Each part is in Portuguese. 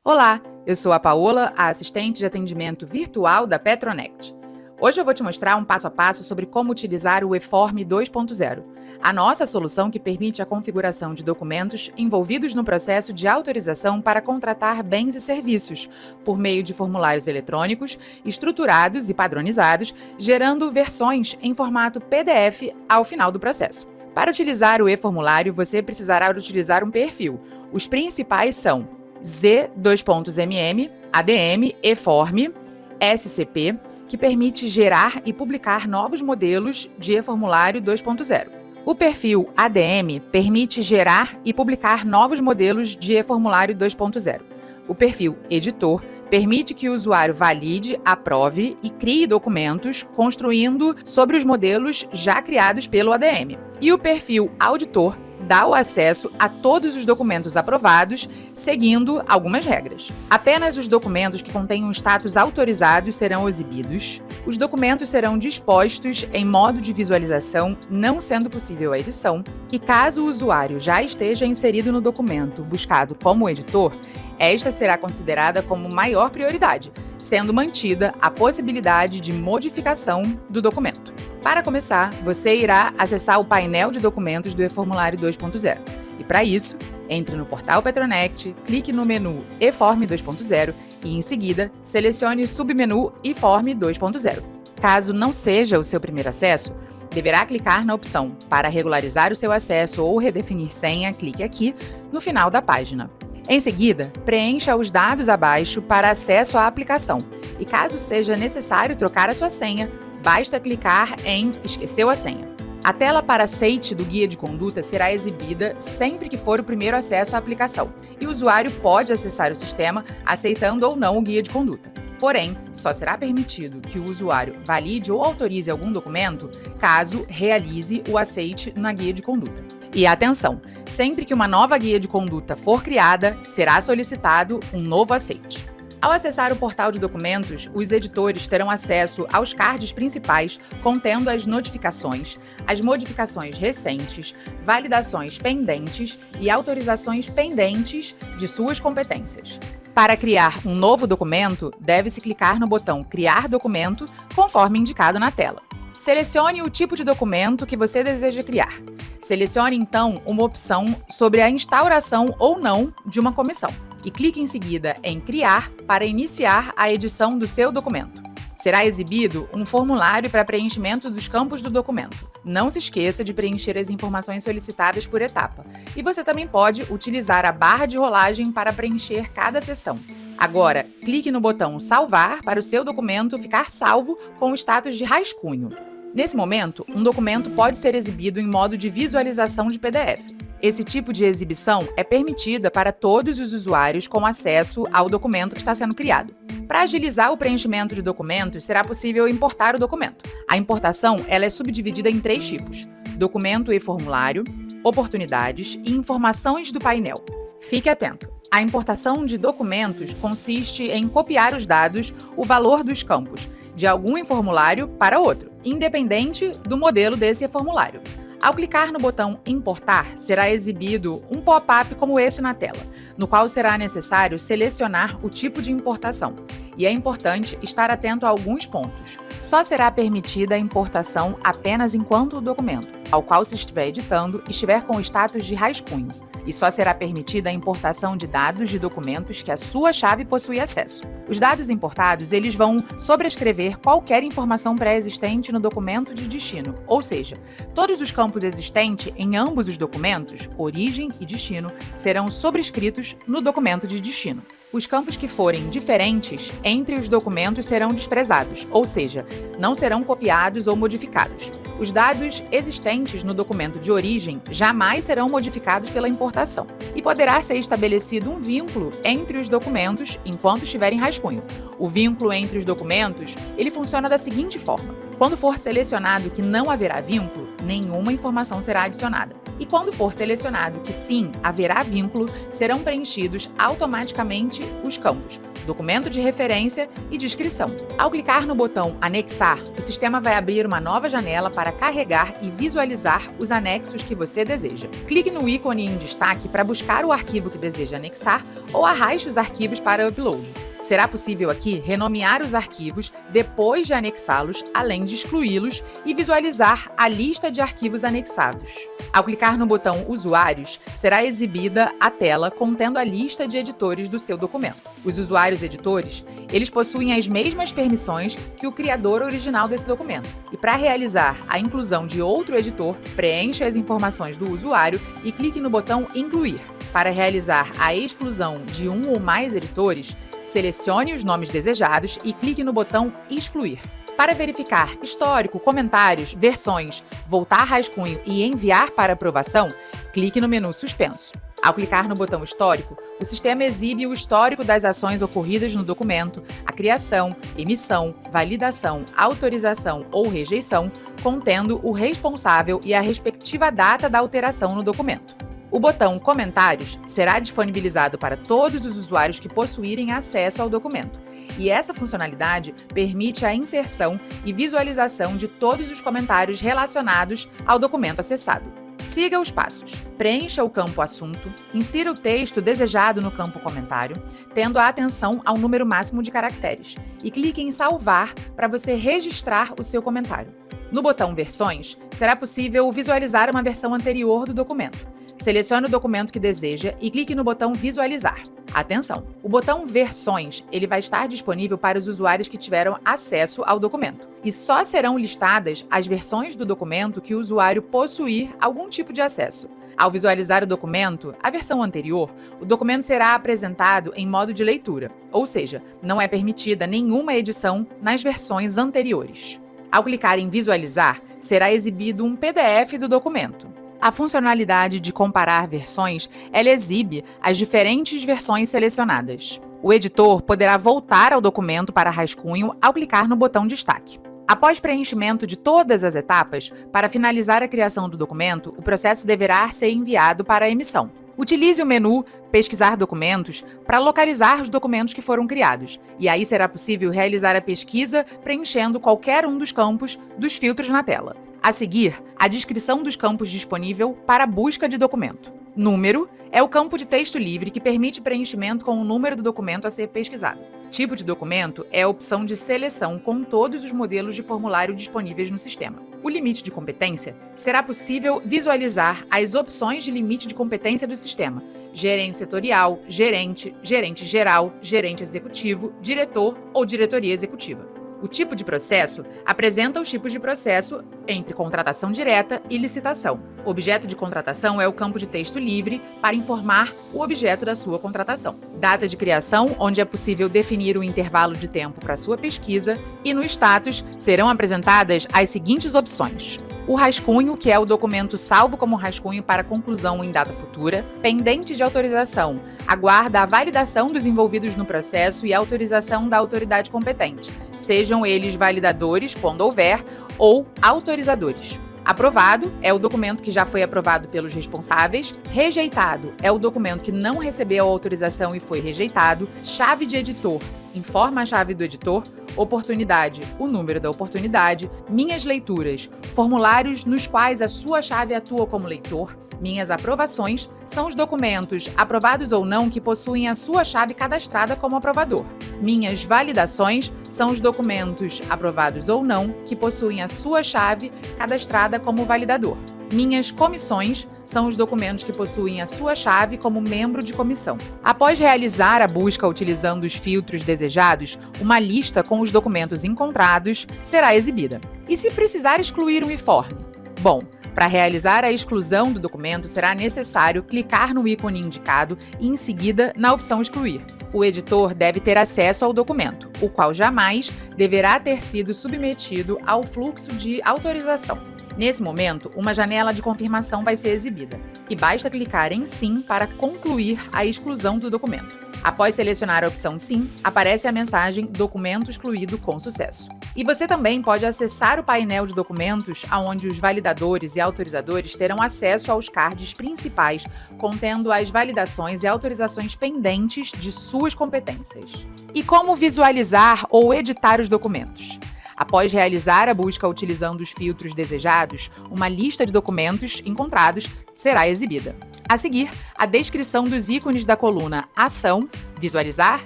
Olá, eu sou a Paola, a assistente de atendimento virtual da Petronect. Hoje eu vou te mostrar um passo a passo sobre como utilizar o eForm 2.0, a nossa solução que permite a configuração de documentos envolvidos no processo de autorização para contratar bens e serviços, por meio de formulários eletrônicos, estruturados e padronizados, gerando versões em formato PDF ao final do processo. Para utilizar o e-formulário, você precisará utilizar um perfil. Os principais são Z2.mm, ADM, eForm, SCP, que permite gerar e publicar novos modelos de e-formulário 2.0. O perfil ADM permite gerar e publicar novos modelos de e-formulário 2.0. O perfil Editor permite que o usuário valide, aprove e crie documentos construindo sobre os modelos já criados pelo ADM. E o perfil Auditor dá o acesso a todos os documentos aprovados, seguindo algumas regras. Apenas os documentos que contêm um status autorizado serão exibidos. Os documentos serão dispostos em modo de visualização, não sendo possível a edição. E caso o usuário já esteja inserido no documento buscado como editor, esta será considerada como maior prioridade, sendo mantida a possibilidade de modificação do documento. Para começar, você irá acessar o painel de documentos do eFormulário 2.0. E para isso, entre no portal Petronect, clique no menu eForm 2.0 e, em seguida, selecione o submenu eForm 2.0. Caso não seja o seu primeiro acesso, deverá clicar na opção para regularizar o seu acesso ou redefinir senha, clique aqui no final da página. Em seguida, preencha os dados abaixo para acesso à aplicação. E caso seja necessário trocar a sua senha, basta clicar em Esqueceu a senha. A tela para aceite do guia de conduta será exibida sempre que for o primeiro acesso à aplicação, e o usuário pode acessar o sistema aceitando ou não o guia de conduta. Porém, só será permitido que o usuário valide ou autorize algum documento caso realize o aceite na guia de conduta. E atenção, sempre que uma nova guia de conduta for criada, será solicitado um novo aceite. Ao acessar o portal de documentos, os editores terão acesso aos cards principais contendo as notificações, as modificações recentes, validações pendentes e autorizações pendentes de suas competências. Para criar um novo documento, deve-se clicar no botão Criar documento, conforme indicado na tela. Selecione o tipo de documento que você deseja criar. Selecione, então, uma opção sobre a instauração ou não de uma comissão e clique em seguida em Criar para iniciar a edição do seu documento. Será exibido um formulário para preenchimento dos campos do documento. Não se esqueça de preencher as informações solicitadas por etapa. E você também pode utilizar a barra de rolagem para preencher cada seção. Agora, clique no botão Salvar para o seu documento ficar salvo com o status de rascunho. Nesse momento, um documento pode ser exibido em modo de visualização de PDF. Esse tipo de exibição é permitida para todos os usuários com acesso ao documento que está sendo criado. Para agilizar o preenchimento de documentos, será possível importar o documento. A importação ela é subdividida em 3 tipos: documento e formulário, oportunidades e informações do painel. Fique atento! A importação de documentos consiste em copiar os dados, o valor dos campos, de algum formulário para outro, independente do modelo desse formulário. Ao clicar no botão Importar, será exibido um pop-up como este na tela, no qual será necessário selecionar o tipo de importação. E é importante estar atento a alguns pontos. Só será permitida a importação apenas enquanto o documento, ao qual se estiver editando, estiver com o status de rascunho. E só será permitida a importação de dados de documentos que a sua chave possui acesso. Os dados importados, eles vão sobrescrever qualquer informação pré-existente no documento de destino, ou seja, todos os campos existentes em ambos os documentos, origem e destino, serão sobrescritos no documento de destino. Os campos que forem diferentes entre os documentos serão desprezados, ou seja, não serão copiados ou modificados. Os dados existentes no documento de origem jamais serão modificados pela importação. E poderá ser estabelecido um vínculo entre os documentos enquanto estiverem em rascunho. O vínculo entre os documentos, ele funciona da seguinte forma: quando for selecionado que não haverá vínculo, nenhuma informação será adicionada. E quando for selecionado que sim, haverá vínculo, serão preenchidos automaticamente os campos documento de referência e descrição. Ao clicar no botão Anexar, o sistema vai abrir uma nova janela para carregar e visualizar os anexos que você deseja. Clique no ícone em destaque para buscar o arquivo que deseja anexar ou arraste os arquivos para upload. Será possível aqui renomear os arquivos depois de anexá-los, além de excluí-los e visualizar a lista de arquivos anexados. Ao clicar no botão Usuários, será exibida a tela contendo a lista de editores do seu documento. Os usuários editores, eles possuem as mesmas permissões que o criador original desse documento. E para realizar a inclusão de outro editor, preencha as informações do usuário e clique no botão Incluir. Para realizar a exclusão de um ou mais editores, selecione os nomes desejados e clique no botão Excluir. Para verificar histórico, comentários, versões, voltar rascunho e enviar para aprovação, clique no menu Suspenso. Ao clicar no botão Histórico, o sistema exibe o histórico das ações ocorridas no documento, a criação, emissão, validação, autorização ou rejeição, contendo o responsável e a respectiva data da alteração no documento. O botão Comentários será disponibilizado para todos os usuários que possuírem acesso ao documento, e essa funcionalidade permite a inserção e visualização de todos os comentários relacionados ao documento acessado. Siga os passos. Preencha o campo Assunto, insira o texto desejado no campo Comentário, tendo a atenção ao número máximo de caracteres, e clique em Salvar para você registrar o seu comentário. No botão Versões, será possível visualizar uma versão anterior do documento. Selecione o documento que deseja e clique no botão Visualizar. Atenção! O botão Versões ele vai estar disponível para os usuários que tiveram acesso ao documento. E só serão listadas as versões do documento que o usuário possuir algum tipo de acesso. Ao visualizar o documento, a versão anterior, o documento será apresentado em modo de leitura, ou seja, não é permitida nenhuma edição nas versões anteriores. Ao clicar em Visualizar, será exibido um PDF do documento. A funcionalidade de comparar versões, ela exibe as diferentes versões selecionadas. O editor poderá voltar ao documento para rascunho ao clicar no botão Destaque. Após preenchimento de todas as etapas, para finalizar a criação do documento, o processo deverá ser enviado para a emissão. Utilize o menu Pesquisar documentos para localizar os documentos que foram criados, e aí será possível realizar a pesquisa preenchendo qualquer um dos campos dos filtros na tela. A seguir, a descrição dos campos disponível para busca de documento. Número é o campo de texto livre que permite preenchimento com o número do documento a ser pesquisado. Tipo de documento é a opção de seleção com todos os modelos de formulário disponíveis no sistema. O limite de competência será possível visualizar as opções de limite de competência do sistema: gerente setorial, gerente, gerente geral, gerente executivo, diretor ou diretoria executiva. O tipo de processo apresenta os tipos de processo entre contratação direta e licitação. O objeto de contratação é o campo de texto livre para informar o objeto da sua contratação. Data de criação, onde é possível definir o intervalo de tempo para sua pesquisa, e no status serão apresentadas as seguintes opções: o rascunho, que é o documento salvo como rascunho para conclusão em data futura, pendente de autorização, aguarda a validação dos envolvidos no processo e a autorização da autoridade competente, sejam eles validadores, quando houver, ou autorizadores. Aprovado é o documento que já foi aprovado pelos responsáveis. Rejeitado é o documento que não recebeu a autorização e foi rejeitado. Chave de editor informa a chave do editor. Oportunidade, o número da oportunidade. Minhas leituras, formulários nos quais a sua chave atua como leitor. Minhas aprovações são os documentos, aprovados ou não, que possuem a sua chave cadastrada como aprovador. Minhas validações são os documentos, aprovados ou não, que possuem a sua chave cadastrada como validador. Minhas comissões são os documentos que possuem a sua chave como membro de comissão. Após realizar a busca utilizando os filtros desejados, uma lista com os documentos encontrados será exibida. E se precisar excluir um informe? Bom, para realizar a exclusão do documento, será necessário clicar no ícone indicado e, em seguida, na opção Excluir. O editor deve ter acesso ao documento, o qual jamais deverá ter sido submetido ao fluxo de autorização. Nesse momento, uma janela de confirmação vai ser exibida, e basta clicar em Sim para concluir a exclusão do documento. Após selecionar a opção Sim, aparece a mensagem Documento excluído com sucesso. E você também pode acessar o painel de documentos, onde os validadores e autorizadores terão acesso aos cards principais, contendo as validações e autorizações pendentes de suas competências. E como visualizar ou editar os documentos? Após realizar a busca utilizando os filtros desejados, uma lista de documentos encontrados será exibida. A seguir, a descrição dos ícones da coluna Ação, Visualizar,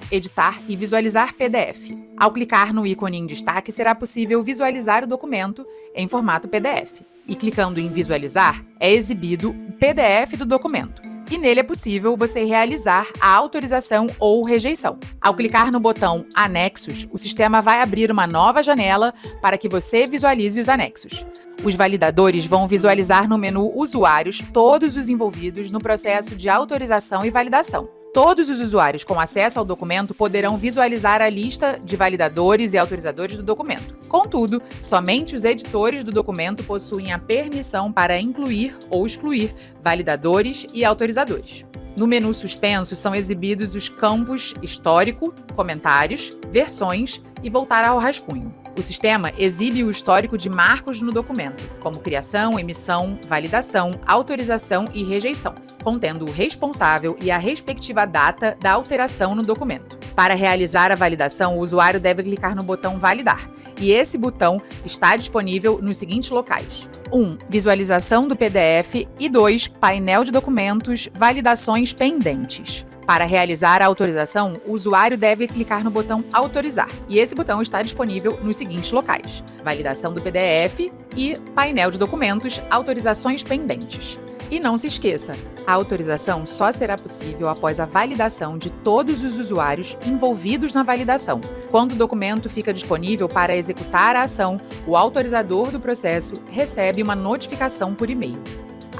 Editar e Visualizar PDF. Ao clicar no ícone em destaque, será possível visualizar o documento em formato PDF. E clicando em Visualizar, é exibido o PDF do documento. E nele é possível você realizar a autorização ou rejeição. Ao clicar no botão Anexos, o sistema vai abrir uma nova janela para que você visualize os anexos. Os validadores vão visualizar no menu Usuários todos os envolvidos no processo de autorização e validação. Todos os usuários com acesso ao documento poderão visualizar a lista de validadores e autorizadores do documento. Contudo, somente os editores do documento possuem a permissão para incluir ou excluir validadores e autorizadores. No menu suspenso são exibidos os campos Histórico, Comentários, Versões e Voltar ao rascunho. O sistema exibe o histórico de marcos no documento, como criação, emissão, validação, autorização e rejeição, contendo o responsável e a respectiva data da alteração no documento. Para realizar a validação, o usuário deve clicar no botão Validar, e esse botão está disponível nos seguintes locais: 1. Visualização do PDF e 2. Painel de documentos, validações pendentes. Para realizar a autorização, o usuário deve clicar no botão Autorizar, e esse botão está disponível nos seguintes locais: validação do PDF e painel de documentos, autorizações pendentes. E não se esqueça, a autorização só será possível após a validação de todos os usuários envolvidos na validação. Quando o documento fica disponível para executar a ação, o autorizador do processo recebe uma notificação por e-mail.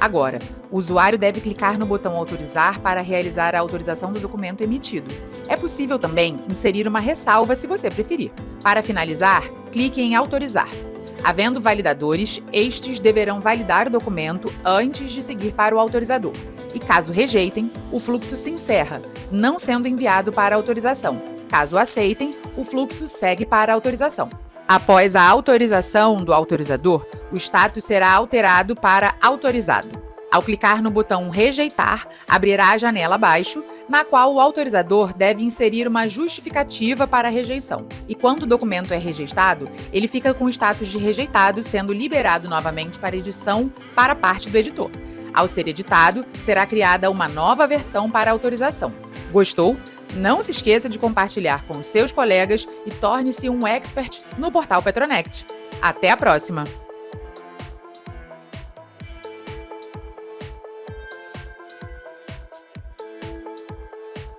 Agora, o usuário deve clicar no botão Autorizar para realizar a autorização do documento emitido. É possível também inserir uma ressalva se você preferir. Para finalizar, clique em Autorizar. Havendo validadores, estes deverão validar o documento antes de seguir para o autorizador. E caso rejeitem, o fluxo se encerra, não sendo enviado para autorização. Caso aceitem, o fluxo segue para a autorização. Após a autorização do autorizador, o status será alterado para autorizado. Ao clicar no botão Rejeitar, abrirá a janela abaixo, na qual o autorizador deve inserir uma justificativa para a rejeição. E quando o documento é rejeitado, ele fica com o status de rejeitado, sendo liberado novamente para edição para parte do editor. Ao ser editado, será criada uma nova versão para autorização. Gostou? Não se esqueça de compartilhar com seus colegas e torne-se um expert no portal Petronect. Até a próxima!